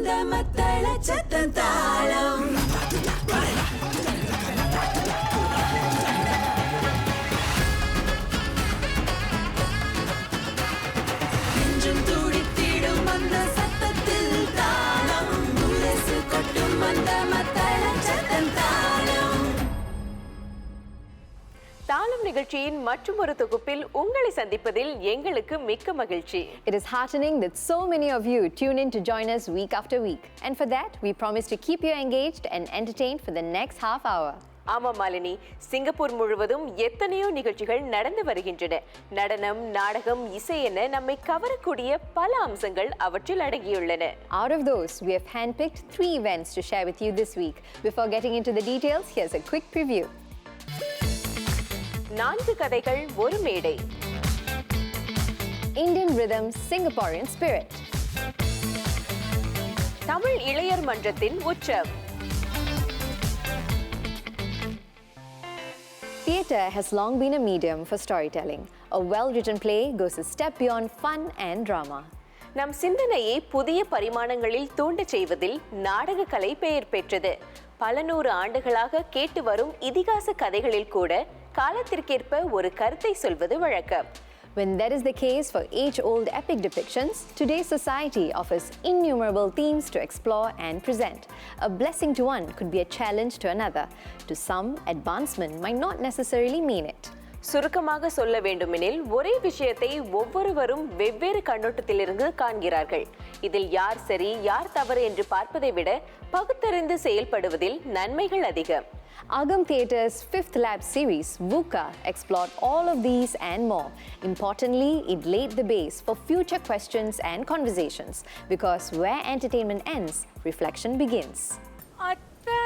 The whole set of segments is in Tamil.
வந்த மத்தள சத்தம் தாளம் நெஞ்சும் துடித்திடும் அந்த சத்தத்தில் தாளம் முரசு கொட்டும் அந்த மத்தள சத்தம் தாளம். தாளம் நிகழ்ச்சியின் மற்றொரு தொகுப்பில் உங்களை சந்திப்பதில் எங்களுக்கு மிக்க மகிழ்ச்சி. It is heartening that so many of you tune in to join us week after week. And for that, we promise to keep you engaged and entertained for the next half hour. ஆமா மாலினி, சிங்கப்பூர் முழுவதும் எத்தனையோ நிகழ்ச்சிகள் நடந்து வருகின்றன. நடனம், நாடகம், இசை என நம்மை கவரக்கூடிய பல அம்சங்கள் அவற்றில் அடங்கியுள்ளன. Out of those, we have handpicked 3 events to share with you this week. Before getting into the details, here's a quick preview. 4 கதைகள் ஒரு மேடை. Indian rhythm, Singaporean spirit. Tamil இளையர் மன்றத்தின் உச்சம். Theatre has long been a medium for storytelling. A well-written play goes a step beyond fun and drama. நம் சிந்தனையை புதிய பரிமாணங்களில் தூண்டச் செய்வதில் நாடக கலை பெயர் பெற்றது. பல 100 ஆண்டுகளாக கேட்டு வரும் இதிகாச கதைகளில் கூட காலத்திற்கேற்ப ஒரு கருத்தை சொல்வது வழக்கம். When that is the case for age-old epic depictions, today's society offers innumerable themes to explore and present. A blessing to one could be a challenge to another. To some, advancement might not necessarily mean it. சுருக்கமாக சொல்ல வேண்டுமெனில் ஒரே விஷயத்தை ஒவ்வொருவரும் வெவ்வேறு கண்ணோட்டத்திலிருந்து காண்கிறார்கள். இதில் யார் சரி யார் தவறு என்று பார்ப்பதை விட பகுத்தறிந்து செயல்படுவதில் நன்மைகள் அதிகம். Agam Theatre's 5th Lab series, VUCA, explored all of these and more. Importantly, it laid the base for future questions and conversations, because where entertainment ends, reflection begins. அத்தை,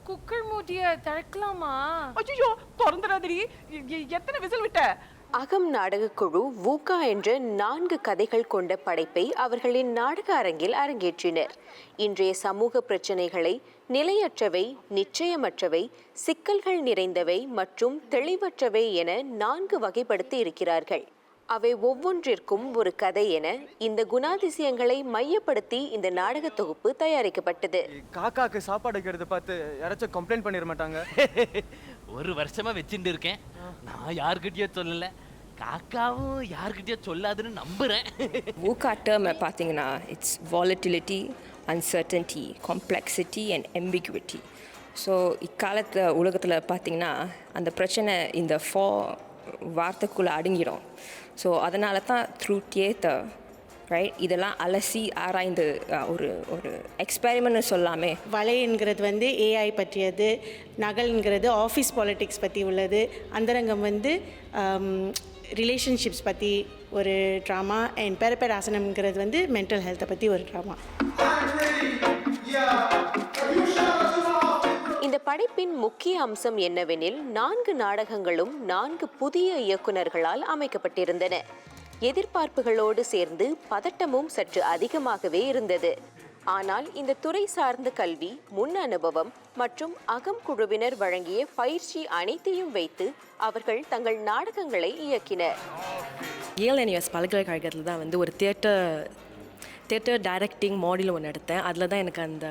குக்கர் மூடிய திறக்கலாமா? ஐயோ, திறந்துடாதடி. எத்தனை விசில் விட்ட? அகம் நாடகக்குழு வூகா என்ற 4 கதைகள் கொண்ட படைப்பை அவர்களின் நாடக அரங்கில் அரங்கேற்றினர். இன்றைய சமூக பிரச்சனைகளை நிலையற்றவை, நிச்சயமற்றவை, சிக்கல்கள் நிறைந்தவை மற்றும் தெளிவற்றவை என 4 வகைப்படுத்தி இருக்கிறார்கள். அவை ஒவ்வொன்றிற்கும் ஒரு கதை என இந்த குணாதிசயங்களை மையப்படுத்தி இந்த நாடக தொகுப்பு தயாரிக்கப்பட்டது. காக்காக்கு சாப்பாடு வைக்கிறது பார்த்து யாராச்சும் கம்ப்ளைண்ட் பண்ணிட மாட்டாங்க? ஒரு வருஷமா வச்சுட்டு இருக்கேன். நான் யாருக்கிட்டயோ சொல்லல, காக்காவும் யாருக்கிட்டயோ சொல்லாதுன்னு நம்புறேன். VUCA term பார்த்தீங்கன்னா it's volatility, uncertainty, complexity and ambiguity. So இக்காலத்து உலகத்தில் பார்த்தீங்கன்னா அந்த பிரச்சனை இந்த 4 வார்த்தைக்குள்ளே அடங்கிடும். ஸோ அதனால தான் த்ரூ தியேட்டர், ரைட், இதெல்லாம் அலசி ஆராய்ந்து ஒரு ஒரு எக்ஸ்பெரிமெண்ட்னு சொல்லாமே. வலைங்கிறது வந்து ஏஐ பற்றியது, நகல்ங்கிறது ஆஃபீஸ் பாலிட்டிக்ஸ் பற்றி உள்ளது, அந்தரங்கம் வந்து ரிலேஷன்ஷிப்ஸ் பற்றி ஒரு ட்ராமா, அண்ட் பெரப்பராசனம்ங்கிறது வந்து மென்டல் ஹெல்த்தை பற்றி ஒரு ட்ராமா. இந்த படைப்பின் முக்கிய அம்சம் என்னவெனில் 4 நாடகங்களும் 4 புதிய இயக்குனர்களால் அமைக்கப்பட்டிருந்தன. எதிர்பார்ப்புகளோடு சேர்ந்து பதட்டமும் சற்று அதிகமாகவே இருந்தது. ஆனால் இந்த துறை சார்ந்த கல்வி, முன் அனுபவம் மற்றும் அகம் குழுவினர் வழங்கிய பயிற்சி அனைத்தையும் வைத்து அவர்கள் தங்கள் நாடகங்களை இயக்கினர். யேல் பல்கலைக்கழகத்தில் தான் வந்து ஒரு தியேட்டர் டைரக்டிங் மாடியூல் ஒன்று எடுத்தேன். அதில் தான் எனக்கு அந்த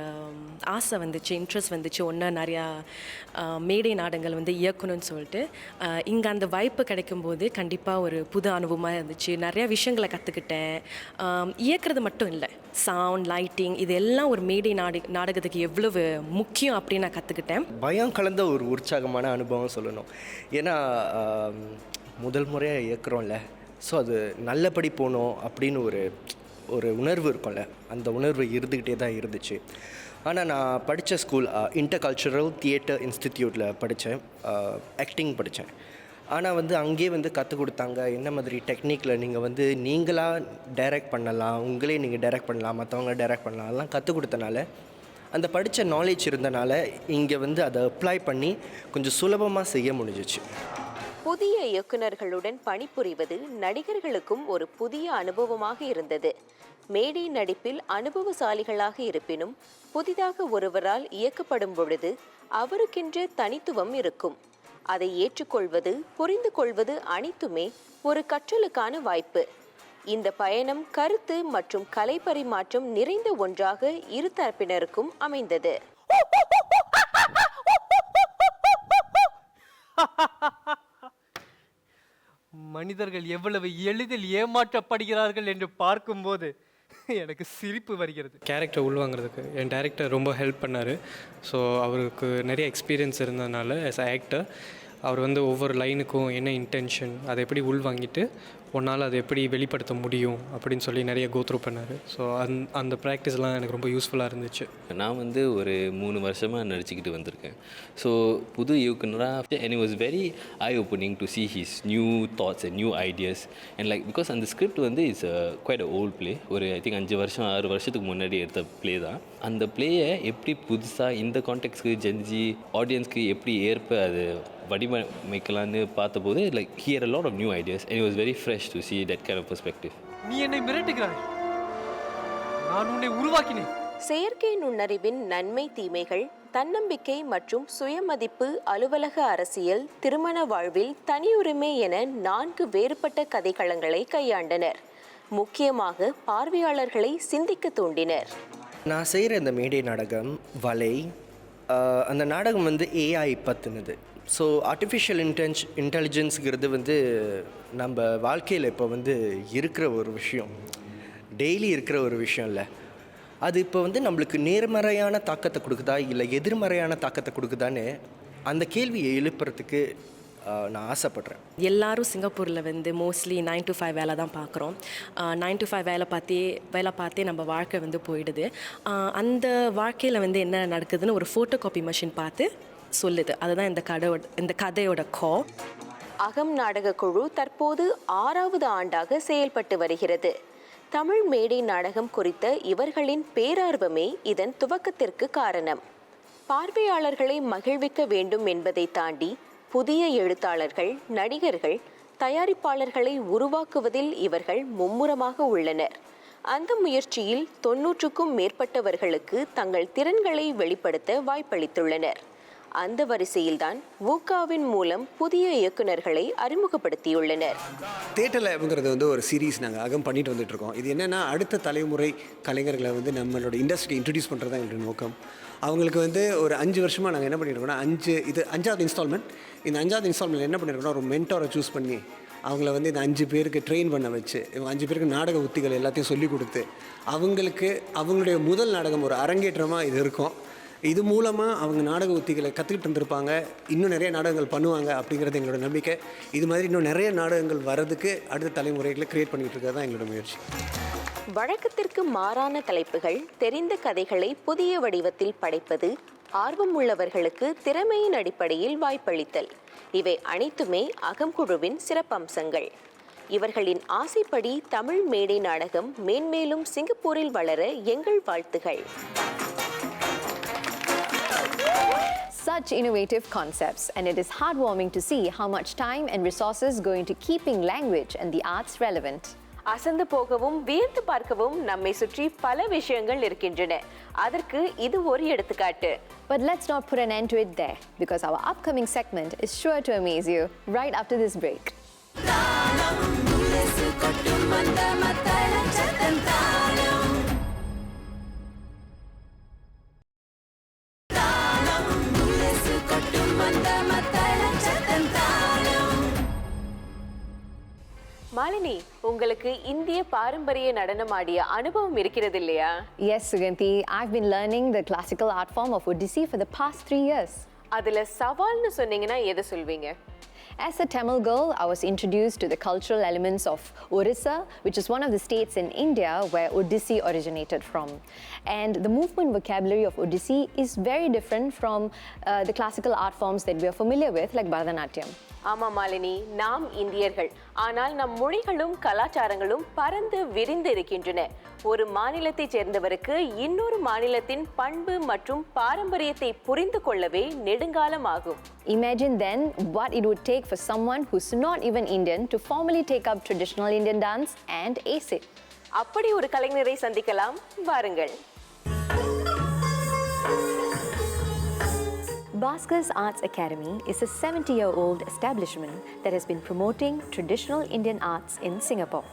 ஆசை வந்துச்சு, இன்ட்ரெஸ்ட் வந்துச்சு. ஒன்று நிறையா மேடை நாடகங்கள் வந்து இயக்கணும்னு சொல்லிட்டு இங்கே அந்த வாய்ப்பு கிடைக்கும்போது கண்டிப்பாக ஒரு புது அனுபவமாக இருந்துச்சு. நிறையா விஷயங்களை கற்றுக்கிட்டேன். இயக்கிறது மட்டும் இல்லை, சவுண்ட், லைட்டிங், இது எல்லாம் ஒரு மேடை நாடகத்துக்கு எவ்வளவு முக்கியம் அப்படின்னு நான் கற்றுக்கிட்டேன். பயம் கலந்த ஒரு உற்சாகமான அனுபவம் சொல்லணும். ஏன்னா முதல் முறையாக இயக்குறோம்ல, ஸோ அது நல்லபடி போகணும் அப்படின்னு ஒரு உணர்வு இருக்கும்ல, அந்த உணர்வு இருந்துக்கிட்டே தான் இருந்துச்சு. ஆனால் நான் படித்த ஸ்கூல் இன்டர்கல்ச்சுரல் தியேட்டர் இன்ஸ்டிடியூட்டில் படித்தேன், ஆக்டிங் படித்தேன். ஆனால் வந்து அங்கேயே வந்து கற்றுக் கொடுத்தாங்க என்ன மாதிரி டெக்னிக்கில் நீங்கள் வந்து நீங்களாக டைரக்ட் பண்ணலாம், உங்களே நீங்கள் டைரக்ட் பண்ணலாம், மற்றவங்க டைரக்ட் பண்ணலாம், அதெல்லாம் கற்றுக் கொடுத்தனால அந்த படித்த நாலேஜ் இருந்தனால இங்கே வந்து அதை அப்ளை பண்ணி கொஞ்சம் சுலபமாக செய்ய முடிஞ்சிச்சு. புதிய இயக்குனர்களுடன் பணிபுரிவது நடிகர்களுக்கும் ஒரு புதிய அனுபவமாக இருந்தது. மேடை நடிப்பில் அனுபவசாலிகளாக இருப்பினும் புதிதாக ஒருவரால் இயக்கப்படும் பொழுது அவருக்கென்று தனித்துவம் இருக்கும். அதை ஏற்றுக்கொள்வது, புரிந்து கொள்வது அனைத்துமே ஒரு கற்றலுக்கான வாய்ப்பு. இந்த பயணம் கருத்து மற்றும் கலை பரிமாற்றம் நிறைந்த ஒன்றாக இரு தரப்பினருக்கும் அமைந்தது. மனிதர்கள் எவ்வளவு எளிதில் ஏமாற்றப்படுகிறார்கள் என்று பார்க்கும்போது எனக்கு சிரிப்பு வருகிறது. கேரக்டர் உள்வாங்கிறதுக்கு என் டைரக்டர் ரொம்ப ஹெல்ப் பண்ணார். ஸோ அவருக்கு நிறைய எக்ஸ்பீரியன்ஸ் இருந்ததுனால ஆஸ் அ ஆக்டர் அவர் வந்து ஒவ்வொரு லைனுக்கும் என்ன இன்டென்ஷன் அதை எப்படி உள்வாங்கிட்டு ஒன்றால் அதை எப்படி வெளிப்படுத்த முடியும் அப்படின்னு சொல்லி நிறைய கோத்ரூ பண்ணார். ஸோ அந்த ப்ராக்டிஸ்லாம் எனக்கு ரொம்ப யூஸ்ஃபுல்லாக இருந்துச்சு. நான் வந்து ஒரு 3 வருஷமாக நடிச்சுக்கிட்டு வந்திருக்கேன். ஸோ புது இயக்குனராக and it was very eye opening to see his new thoughts and new ideas and like because அந்த ஸ்கிரிப்ட் வந்து it's quite a old play. ஒரு ஐ திங்க் 5 வருஷம் 6 வருஷத்துக்கு முன்னாடி எடுத்த ப்ளே தான். அந்த ப்ளேயை எப்படி புதுசாக இந்த கான்டெக்ட்ஸ்க்கு ஜென்ஜி ஆடியன்ஸ்க்கு எப்படி ஏற்ப அது வடிவமைக்கலான்னு பார்த்தபோது like he had a lot of new ideas and it was very fresh to see that kind of perspective. நீ என்னை மிரட்டுகிறாய், நான் உன்னை உருவாக்கினேன். செயற்கை நுண்ணறிவின் நன்மை தீமைகள், தன்னம்பிக்கை மற்றும் சுயமதிப்பு, அலுவலக அரசியல், திருமண வாழ்வில் தனியுரிமை என 4 வேறுபட்ட கதைக்களங்களை கையாண்டனர். முக்கியமாக பார்வையாளர்களை சிந்திக்க தூண்டினர். நான் செய்கிற இந்த மேடை நாடகம் வலை, அந்த நாடகம் வந்து ஏஐ பற்றினது. ஸோ ஆர்டிஃபிஷியல் இன்டெலிஜென்ஸுங்கிறது வந்து நம்ம வாழ்க்கையில் இப்போ வந்து இருக்கிற ஒரு விஷயம், டெய்லி இருக்கிற ஒரு விஷயம் இல்லை. அது இப்போ வந்து நம்மளுக்கு நேர்மறையான தாக்கத்தை கொடுக்குதா இல்லை எதிர்மறையான தாக்கத்தை கொடுக்குதான்னு அந்த கேள்வியை எழுப்புறதுக்கு நான் ஆசைப்பட்றேன். எல்லாரும் சிங்கப்பூரில் வந்து மோஸ்ட்லி 9 to 5 வேலை தான் பார்க்குறோம். 9 to 5 வேலை பார்த்தே நம்ம வாழ்க்கை வந்து போயிடுது. அந்த வாழ்க்கையில் வந்து என்ன நடக்குதுன்னு ஒரு ஃபோட்டோ காப்பி மிஷின் பார்த்து சொல்லுது. அதுதான் இந்த கதையோட அகம் நாடக குழு தற்போது 6வது ஆண்டாக செயல்பட்டு வருகிறது. தமிழ் மேடை நாடகம் குறித்த இவர்களின் பேரார்வமே இதன் துவக்கத்திற்கு காரணம். பார்வையாளர்களை மகிழ்விக்க வேண்டும் என்பதை தாண்டி புதிய எழுத்தாளர்கள், நடிகர்கள், தயாரிப்பாளர்களை உருவாக்குவதில் இவர்கள் மும்முரமாக உள்ளனர். அந்த முயற்சியில் 90க்கும் மேற்பட்டவர்களுக்கு தங்கள் திறன்களை வெளிப்படுத்த வாய்ப்பளித்துள்ளனர். அந்த வரிசையில்தான் வூகாவின் மூலம் புதிய இயக்குநர்களை அறிமுகப்படுத்தியுள்ளனர். தியேட்டர் லேப்ங்கிறது வந்து ஒரு சீரீஸ் நாங்கள் அகம் பண்ணிட்டு வந்துட்டுருக்கோம். இது என்னென்னா அடுத்த தலைமுறை கலைஞர்களை வந்து நம்மளோட இண்டஸ்ட்ரிக்கு இன்ட்ரடியூஸ் பண்ணுறது தான் எங்களுடைய நோக்கம். அவங்களுக்கு வந்து ஒரு 5 வருஷமாக நாங்கள் என்ன பண்ணியிருக்கோம்னா 5வது இன்ஸ்டால்மெண்ட். இந்த 5வது இன்ஸ்டால்மெண்ட் என்ன பண்ணியிருக்கோம்னா ஒரு மென்டாரை சூஸ் பண்ணி அவங்கள வந்து இந்த 5 பேருக்கு ட்ரெயின் பண்ண வச்சு, இவங்க 5 பேருக்கு நாடக உத்திகள் எல்லாத்தையும் சொல்லிக் கொடுத்து அவங்களுக்கு அவங்களுடைய முதல் நாடகம் ஒரு அரங்கேற்றமாக இது இருக்கும். இது மூலமாக அவங்க நாடக உத்திகளை கற்றுக்கிட்டு இருந்திருப்பாங்க, இன்னும் நிறைய நாடகங்கள் பண்ணுவாங்க அப்படிங்கிறது எங்களோட நம்பிக்கை. இது மாதிரி இன்னும் நிறைய நாடகங்கள் வர்றதுக்கு அடுத்த தலைமுறைகளை கிரியேட் பண்ணிகிட்டு இருக்கிறது தான் எங்களோட முயற்சி. வழக்கத்திற்கு மாறான தலைப்புகள், தெரிந்த கதைகளை புதிய வடிவத்தில் படைப்பது, ஆர்வம் உள்ளவர்களுக்கு திறமையின் அடிப்படையில் வாய்ப்பளித்தல், இவை அனைத்துமே அகம்குழுவின் சிறப்பம்சங்கள். இவர்களின் ஆசைப்படி தமிழ் மேடை நாடகம் மேன்மேலும் சிங்கப்பூரில் வளர எங்கள் வாழ்த்துகள். Such innovative concepts, and it is heartwarming to see how much time and resources go into keeping language and the arts relevant. அசந்து போகவும் வியந்து பார்க்கவும் நம்மை சுற்றி பல விஷயங்கள் இருக்கின்றன. அதற்கு இது ஒரு எடுத்துக்காட்டு. But let's not put an end to it there, because our upcoming segment is sure to amaze you right after this break. Malini, உங்களுக்கு இந்திய பாரம்பரிய நடனம் ஆடிய அனுபவம் இருக்கிறது இல்லையா? Yes, Suganti, I've been learning the classical art form of Odissi for the past 3 years. அதுல சவால்னு சொன்னீங்கன்னா எதை சொல்வீங்க? As a Tamil girl, I was introduced to the cultural elements of Orissa, which is one of the states in India where Odissi originated from. And the movement vocabulary of Odissi is very different from the classical art forms that we are familiar with, like Bharatanatyam. ஆமா மாலினி, நாம் இந்தியர்கள், ஆனால் நம் மொழிகளும் கலாச்சாரங்களும் பரந்து விரிந்து இருக்கின்றன. ஒரு மாநிலத்தைச் சேர்ந்தவருக்கு இன்னொரு மாநிலத்தின் பண்பு மற்றும் பாரம்பரியத்தை புரிந்து கொள்ளவே நெடுங்காலம் ஆகும். Imagine then what it would take for someone who's not even Indian to formally take up traditional Indian dance and ace it. அப்படி ஒரு கலைஞரை சந்திக்கலாம், வாருங்கள். Bhaskar's Arts Academy is a 70-year-old establishment that has been promoting traditional Indian arts in Singapore.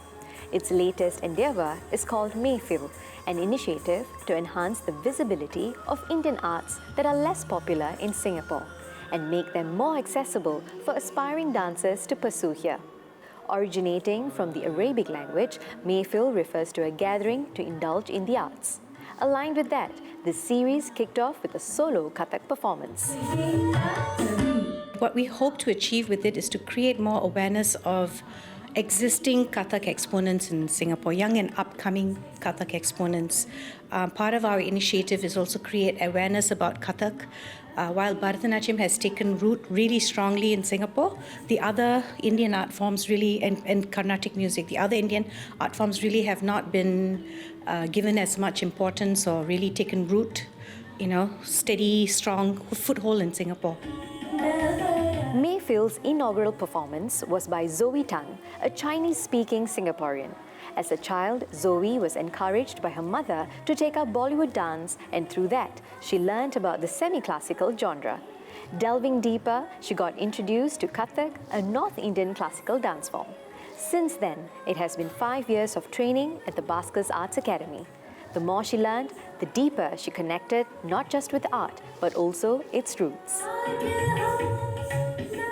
Its latest endeavour is called Mayfield, an initiative to enhance the visibility of Indian arts that are less popular in Singapore and make them more accessible for aspiring dancers to pursue here. Originating from the Arabic language, Mayfield refers to a gathering to indulge in the arts. Aligned with that, this series kicked off with a solo Kathak performance. What we hope to achieve with it is to create more awareness of existing Kathak exponents in Singapore, young and upcoming Kathak exponents. Part of our initiative is also create awareness about Kathak. While Bharatanatyam has taken root really strongly in Singapore, the other Indian art forms really, and Carnatic music, the other Indian art forms really have not been given as much importance or really taken root, steady, strong foothold in Singapore. Mayfield's inaugural performance was by Zoe Tan, a Chinese-speaking Singaporean. As a child, Zoe was encouraged by her mother to take up Bollywood dance, and through that, she learnt about the semi-classical genre. Delving deeper, she got introduced to Kathak, a North Indian classical dance form. Since then, it has been 5 years of training at the Baskers Arts Academy. The more she learned, the deeper she connected not just with art, but also its roots.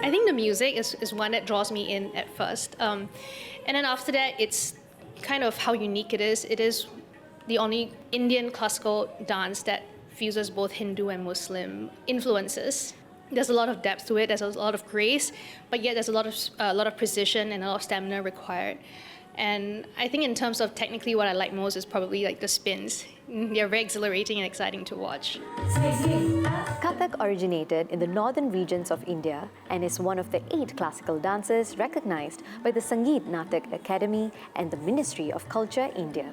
I think the music is one that draws me in at first. And then after that, it's kind of how unique it is. It is the only Indian classical dance that fuses both Hindu and Muslim influences. There's a lot of depth to it, there's a lot of grace, but yet there's a lot of precision and a lot of stamina required. And I think in terms of technically what I like most is probably like the spins. They're very exhilarating and exciting to watch. Kathak originated in the northern regions of India and is one of the 8 classical dances recognized by the Sangeet Natak Academy and the Ministry of Culture, India.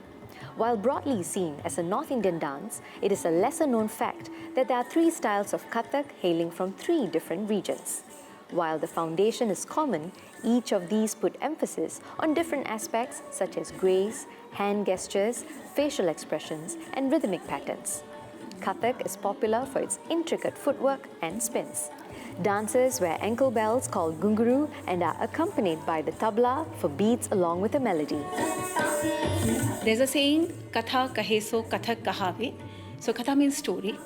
While broadly seen as a North Indian dance, it is a lesser-known fact that there are 3 styles of Kathak hailing from 3 different regions. While the foundation is common, each of these put emphasis on different aspects such as grace, hand gestures, facial expressions, and rhythmic patterns. Kathak is popular for its intricate footwork and spins. Dancers wear ankle bells called gunguru and are accompanied by the tabla for beats along with a melody. There's a saying, Katha kahe so Kathak kahave. So Katha means story.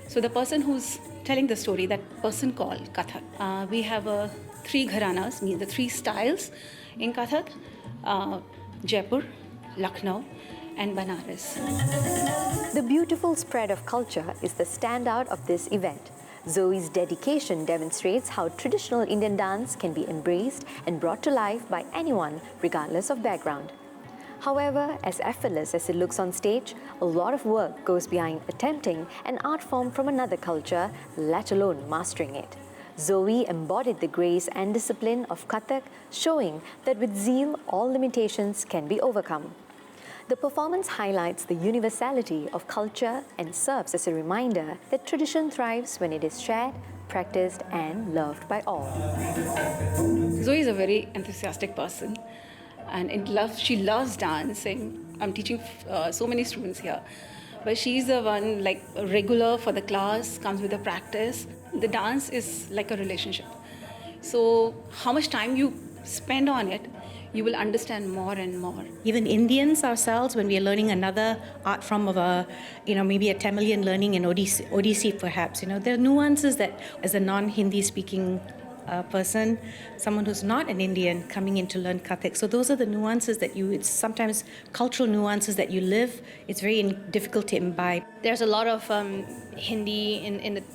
So the person who's telling the story, that person called Kathak. We have 3 gharanas, mean the 3 styles in Kathak, Jaipur, Lucknow, and Banaras. The beautiful spread of culture is the standout of this event. Zoe's dedication demonstrates how traditional Indian dance can be embraced and brought to life by anyone, regardless of background. However, as effortless as it looks on stage, a lot of work goes behind attempting an art form from another culture, let alone mastering it. Zoe embodied the grace and discipline of Kathak, showing that with zeal, all limitations can be overcome. The performance highlights the universality of culture and serves as a reminder that tradition thrives when it is shared, practiced, and loved by all. Zoe is a very enthusiastic person, and she loves dancing. I'm teaching so many students here, but she's the one like regular for the class, comes with the practice. The dance is like a relationship. So how much time you spend on it, you will understand more and more. Even Indians ourselves, when we are learning another art form of maybe a Tamilian learning an Odissi perhaps, there are nuances that as a non-Hindi speaking person, someone who's not an Indian coming in to learn Kathak. So those are the nuances that it's sometimes cultural nuances that you live. It's very difficult to imbibe. There's a lot of Hindi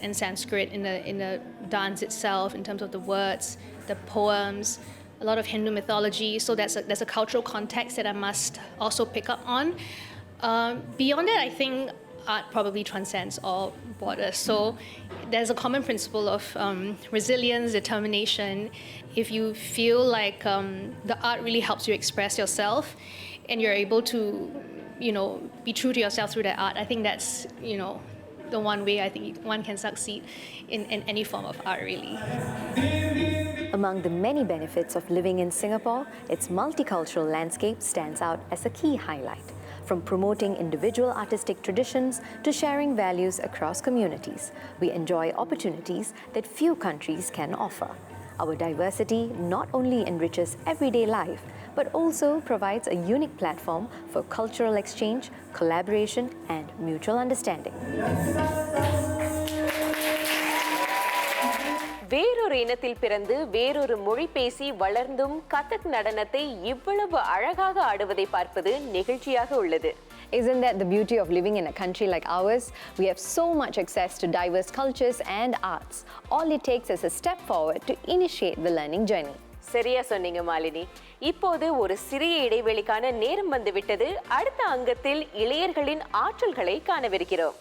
and Sanskrit in the dance itself, in terms of the words, the poems, a lot of Hindu mythology. So there's a cultural context that I must also pick up on. Beyond that, I think art probably transcends all borders. So there's a common principle of resilience, determination. If you feel like the art really helps you express yourself and you're able to, be true to yourself through that art, I think that's, the one way I think one can succeed in any form of art, really. Among the many benefits of living in Singapore, its multicultural landscape stands out as a key highlight. From promoting individual artistic traditions to sharing values across communities, we enjoy opportunities that few countries can offer. Our diversity not only enriches everyday life, but also provides a unique platform for cultural exchange, collaboration, and mutual understanding. வேறொரு இனத்தில் பிறந்து வேறொரு மொழி பேசி வளர்ந்தும் கதக் நடனத்தை இவ்வளவு அழகாக ஆடுவதை பார்ப்பது நெகிழ்ச்சியாக உள்ளது. Isn't that the beauty of living in a country like ours? We have so much access to diverse cultures and arts. All it takes is a step forward to initiate the learning journey. சரியா சொன்னீங்க மாலினி. இப்போது ஒரு சிறிய இடைவெளிக்கான நேரம் வந்துவிட்டது. அடுத்த அங்கத்தில் இளையர்களின் ஆற்றல்களை காணவிருக்கிறோம்.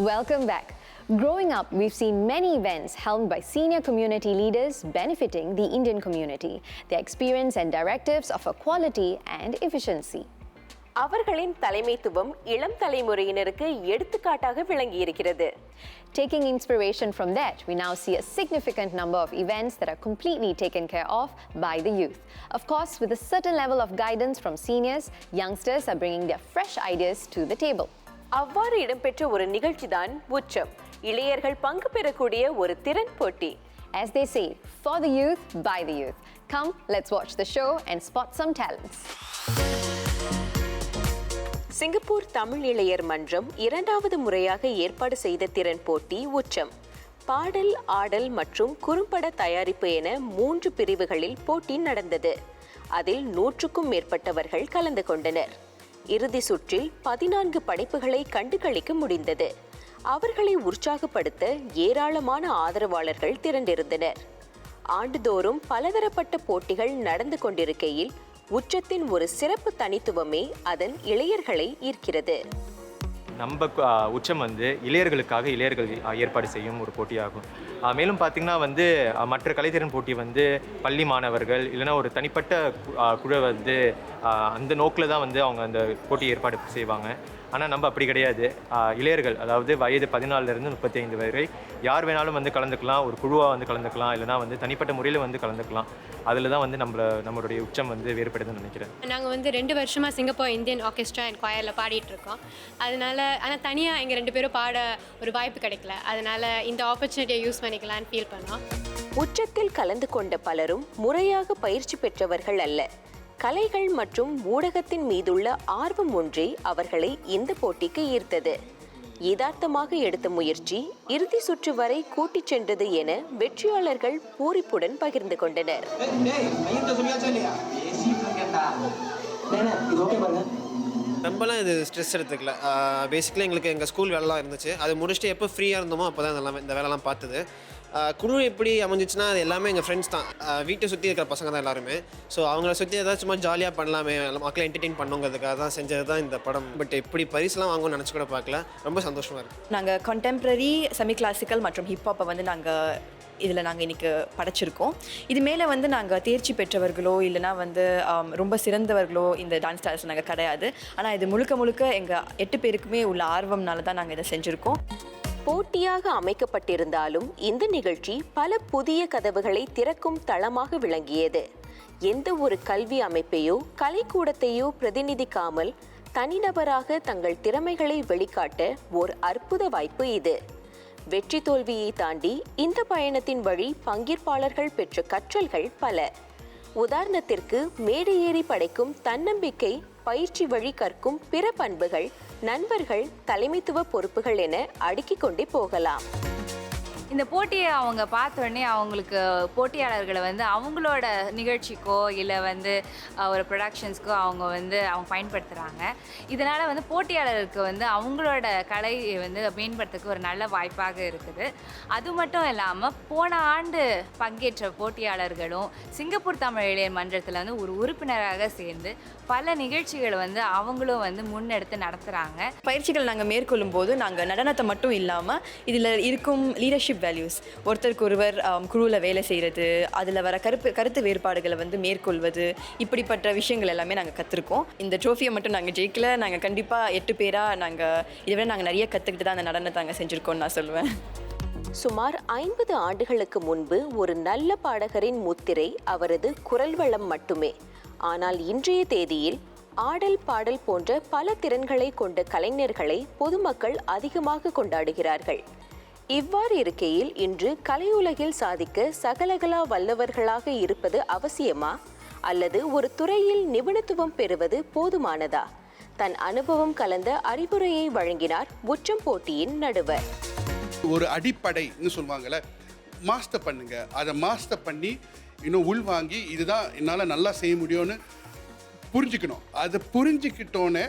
Welcome back. Growing up, we've seen many events helmed by senior community leaders benefiting the Indian community. Their experience and directives offer quality and efficiency. அவர்களின் தலைமைத்துவம் இளம் தலைமுறையினருக்கு எடுத்துக்காட்டாக விளங்கி இருக்கிறது. Taking inspiration from that, we now see a significant number of events that are completely taken care of by the youth. Of course, with a certain level of guidance from seniors, youngsters are bringing their fresh ideas to the table. அவ்வாறு இடம்பெற்ற ஒரு நிகழ்ச்சிதான் உச்சம். இளையர்கள் பங்கு பெறக்கூடிய ஒரு திறன் போட்டி. As they say, for the youth, by the youth. Come, let's watch the show and spot some talents. Singapore Tamil இளையர் மன்றம் 2வது முறையாக ஏற்பாடு செய்த திறன் போட்டி உச்சம். பாடல், ஆடல் மற்றும் குறும்பட தயாரிப்பு என 3 பிரிவுகளில் போட்டி நடந்தது. அதில் 100க்கும் மேற்பட்டவர்கள் கலந்து கொண்டனர். இறுதி சுற்றில் 14 படைப்புகளை கண்டுகளிக்க முடிந்தது. அவர்களை உற்சாகப்படுத்த ஏராளமான ஆதரவாளர்கள் திரண்டிருந்தனர். ஆண்டுதோறும் பலதரப்பட்ட போட்டிகள் நடந்து கொண்டிருக்கையில் உச்சத்தின் ஒரு சிறப்பு தனித்துவமே அதன் இளையர்களை ஈர்க்கிறது. நம்ம உச்சம் வந்து இளையர்களுக்காக இளையர்கள் ஏற்பாடு செய்யும் ஒரு போட்டியாகும். மேலும் பார்த்திங்கன்னா வந்து மற்ற கலைத்திறன் போட்டி வந்து பள்ளி மாணவர்கள் இல்லைனா ஒரு தனிப்பட்ட குழு வந்து அந்த நோக்கில் தான் வந்து அவங்க அந்த போட்டி ஏற்பாடு செய்வாங்க. ஆனால் நம்ம அப்படி கிடையாது. இளையர்கள், அதாவது வயது 14லேருந்து 35 வரை யார் வேணாலும் வந்து கலந்துக்கலாம், ஒரு குழுவாக வந்து கலந்துக்கலாம், இல்லைனா வந்து தனிப்பட்ட முறையில் வந்து கலந்துக்கலாம். அதில் தான் வந்து நம்மளுடைய உச்சம் வந்து வேறுபடுதுன்னு நினைக்கிறேன். நாங்கள் வந்து 2 வருஷமாக சிங்கப்பூர் இந்தியன் ஆர்கெஸ்ட்ரா அண்ட் குவாயரில் பாடிட்டுருக்கோம். ஆனால் தனியாக எங்கள் 2 பேரும் பாட ஒரு வாய்ப்பு கிடைக்கல. அதனால் இந்த ஆப்பர்ச்சுனிட்டியை யூஸ் பண்ணிக்கலான்னு ஃபீல் பண்ணோம். உச்சத்தில் கலந்து கொண்ட பலரும் முறையாக பயிற்சி பெற்றவர்கள் அல்ல. கலைகள் மற்றும் ஊடகத்தின் மீதுள்ள ஆர்வம் ஒன்றே அவர்களை இந்த போட்டிக்கு ஈர்த்தது. யதார்த்தமாக எடுத்த முயற்சி இறுதி சுற்று வரை கூட்டிச் சென்றது என வெற்றியாளர்கள் பூரிப்புடன் பகிர்ந்து கொண்டனர். ரொம்பலாம் இது ஸ்ட்ரெஸ் எடுத்துக்கல. பேசிக்கலி எங்களுக்கு எங்கள் ஸ்கூல் வேலைலாம் இருந்துச்சு. அது முடிச்சுட்டு எப்போ ஃப்ரீயாக இருந்தோமோ அப்போ தான் இந்த வேலைலாம் பார்த்தது. குழு எப்படி அமைஞ்சிச்சுன்னா அது எல்லாமே எங்கள் ஃப்ரெண்ட்ஸ் தான். வீட்டை சுற்றி இருக்கிற பசங்க தான் எல்லாருமே. ஸோ அவங்கள சுற்றி ஏதாவது சும்மா ஜாலியாக பண்ணலாமே, மக்களை என்டர்டெயின் பண்ணுங்கிறதுக்காக தான் செஞ்சது தான் இந்த படம். பட் எப்படி பரிசுலாம் வாங்கணும்னு நினச்சி கூட பார்க்கல. ரொம்ப சந்தோஷமாக இருக்குது. நாங்கள் கண்டெம்ப்ரரி, செமி கிளாசிக்கல் மற்றும் ஹிப்ஹாப்பை வந்து நாங்கள் இதில் நாங்கள் இன்றைக்கி படைச்சிருக்கோம். இது மேலே வந்து நாங்கள் தேர்ச்சி பெற்றவர்களோ இல்லைனா வந்து ரொம்ப சிறந்தவர்களோ இந்த டான்ஸ் ஸ்டைல்ஸ் நாங்கள் கிடையாது. ஆனால் இது முழுக்க எங்கள் 8 பேருக்குமே உள்ள ஆர்வம்னால தான் நாங்கள் இதை செஞ்சுருக்கோம். போட்டியாக அமைக்கப்பட்டிருந்தாலும் இந்த நிகழ்ச்சி பல புதிய கதவுகளை திறக்கும் தளமாக விளங்கியது. எந்த ஒரு கல்வி அமைப்பையோ கலைக்கூடத்தையோ பிரதிநிதிக்காமல் தனிநபராக தங்கள் திறமைகளை வெளிக்காட்ட ஓர் அற்புத வாய்ப்பு இது. வெற்றி தோல்வியை தாண்டி இந்த பயணத்தின் வழி பங்கேற்பாளர்கள் பெற்ற கற்றல்கள் பல. உதாரணத்திற்கு மேடையேறி படைக்கும் தன்னம்பிக்கை, பயிற்சி வழி கற்கும் பிற பண்புகள், நண்பர்கள், தலைமைத்துவ பொறுப்புகள் என அடுக்கிக் கொண்டே போகலாம். இந்த போட்டியை அவங்க பார்த்த உடனே அவங்களுக்கு போட்டியாளர்களை வந்து அவங்களோட நிகழ்ச்சிக்கோ இல்லை வந்து ஒரு ப்ரொடக்ஷன்ஸ்க்கோ அவங்க பயன்படுத்துகிறாங்க. இதனால் வந்து போட்டியாளருக்கு வந்து அவங்களோட கலையை வந்து மேம்படுத்துறதுக்கு ஒரு நல்ல வாய்ப்பாக இருக்குது. அது மட்டும் இல்லாமல் போன ஆண்டு பங்கேற்ற போட்டியாளர்களும் சிங்கப்பூர் தமிழ் இளையர் மன்றத்தில் வந்து ஒரு உறுப்பினராக சேர்ந்து பல நிகழ்ச்சிகளை வந்து அவங்களும் வந்து முன்னெடுத்து நடத்துகிறாங்க. பயிற்சிகள் நாங்கள் மேற்கொள்ளும் போது நாங்கள் நடனத்தை மட்டும் இல்லாமல் இதில் இருக்கும் லீடர்ஷிப் வேல்யூஸ், ஒருத்தருக்கு ஒருவர் குழுவில் வேலை செய்கிறது, அதில் வர கருத்து வேறுபாடுகளை வந்து மேற்கொள்வது, இப்படிப்பட்ட விஷயங்கள் எல்லாமே நாங்கள் கற்றுருக்கோம். இந்த ட்ரோஃபியை மட்டும் நாங்கள் ஜெயிக்கல, நாங்கள் கண்டிப்பாக 8 பேராக இதை விட நாங்கள் நிறைய கற்றுக்கிட்டு தான் அந்த நடனத்தை நாங்கள் செஞ்சுருக்கோம்னு நான் சொல்லுவேன். சுமார் 50 ஆண்டுகளுக்கு முன்பு ஒரு நல்ல பாடகரின் முத்திரை அவரது குரல் வளம் மட்டுமே. ஆனால் இன்றைய தேதியில் ஆடல் பாடல் போன்ற பல திறன்களை கொண்ட கலைஞர்களை பொதுமக்கள் அதிகமாக கொண்டாடுகிறார்கள். இவ்வாறு இருக்கையில் இன்று கலையுலகில் சாதிக்க சகலகலா வல்லவர்களாக இருப்பது அவசியமா அல்லது ஒரு துறையில் நிபுணத்துவம் பெறுவது போதுமானதா? தன் அனுபவம் கலந்த அறிவுரையை வழங்கினார் உச்சம் போட்டியின் நடுவர். ஒரு அடிப்படைன்னு சொல்லுவாங்கள்ல, மாஸ்டர் பண்ணுங்க. அதை மாஸ்டர் பண்ணி இன்னும் உள்வாங்கி இதுதான் என்னால் நல்லா செய்ய முடியும்னு புரிஞ்சுக்கணும். அதை புரிஞ்சுக்கிட்டோன்னே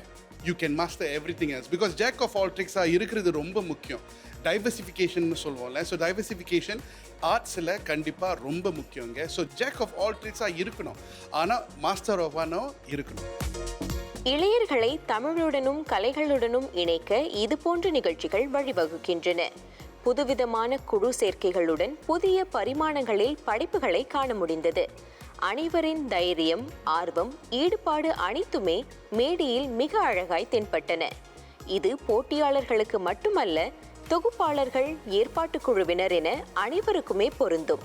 you can master everything else. Because Jack of all ட்ரிக்ஸாக இருக்கிறது ரொம்ப முக்கியம். டைவர்சிஃபிகேஷன் சொல்லுவோம்ல, ஸோ டைவர்சிஃபிகேஷன் ஆர்ட்ஸில் கண்டிப்பாக ரொம்ப முக்கியங்க. ஸோ ஜேக் ஆஃப் ஆல் ட்ரிக்ஸாக இருக்கணும், ஆனால் மாஸ்டர் ஆஃப் ஒன்னோ இருக்கணும். இளையர்களை தமிழுடனும் கலைகளுடனும் இணைக்க இதுபோன்ற நிகழ்ச்சிகள் வழிவகுக்கின்றன. புதுவிதமான குழு சேர்க்கைகளுடன் புதிய பரிமாணங்களில் படைப்புகளை காண முடிந்தது. அனைவரின் தைரியம், ஆர்வம், ஈடுபாடு அனைத்துமே மேடையில் மிக அழகாய் தென்பட்டன. இது போட்டியாளர்களுக்கு மட்டுமல்ல, தொகுப்பாளர்கள், ஏற்பாட்டு குழுவினர் என அனைவருக்குமே பொருந்தும்.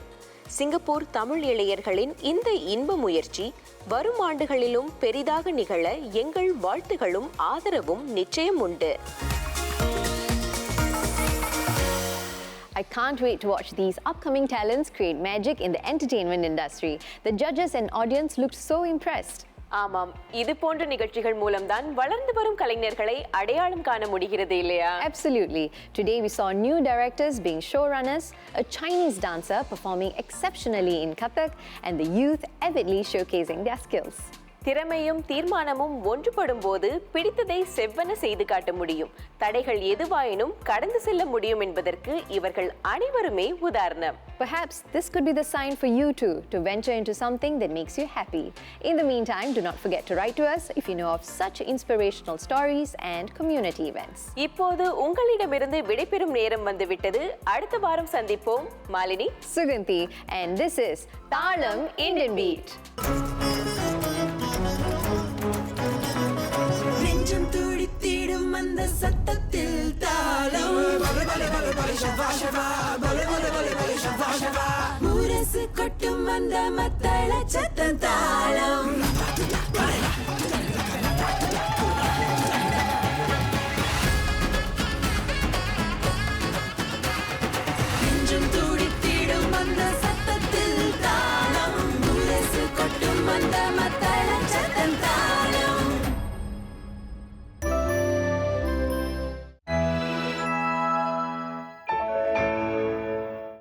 சிங்கப்பூர் தமிழ் இளையர்களின் இந்த இன்ப முயற்சி வரும் ஆண்டுகளிலும் பெரிதாக நிகழ எங்கள் வாழ்த்துகளும் ஆதரவும் நிச்சயம் உண்டு. I can't wait to watch these upcoming talents create magic in the entertainment industry. The judges and audience looked so impressed. ஆமாம், இது போன்ற நிகழ்ச்சிகள் மூலம்தான் வளர்ந்து வரும் கலைஞர்களை அடையாளம் காண முடிகிறது இல்லையா? Absolutely. Today we saw new directors being showrunners, a Chinese dancer performing exceptionally in Kathak, and the youth avidly showcasing their skills. திறமையும் தீர்மானமும் ஒன்றுபடும் போது பிடித்ததை செவ்வன செய்து காட்ட முடியும். தடைகள் எதுவாயினும் கடந்து செல்ல முடியும் என்பதற்கு இவர்கள் அனைவருமே உதாரணம். Perhaps this could be the sign for you too to venture into something that makes you happy. In the meantime, do not forget to write to us if you know of such inspirational stories and community events. இப்போது உங்களிடமிருந்து விடைபெறும் நேரம் வந்துவிட்டது. அடுத்த வாரம் சந்திப்போம். Malini, Suganthi, and this is Thalam Indian Beat. நெஞ்சம் துடித்திடும் அந்த சத்தத்தில் தாளம், முரசு கொட்டும் அந்த மத்தள சத்தம் தாளம்.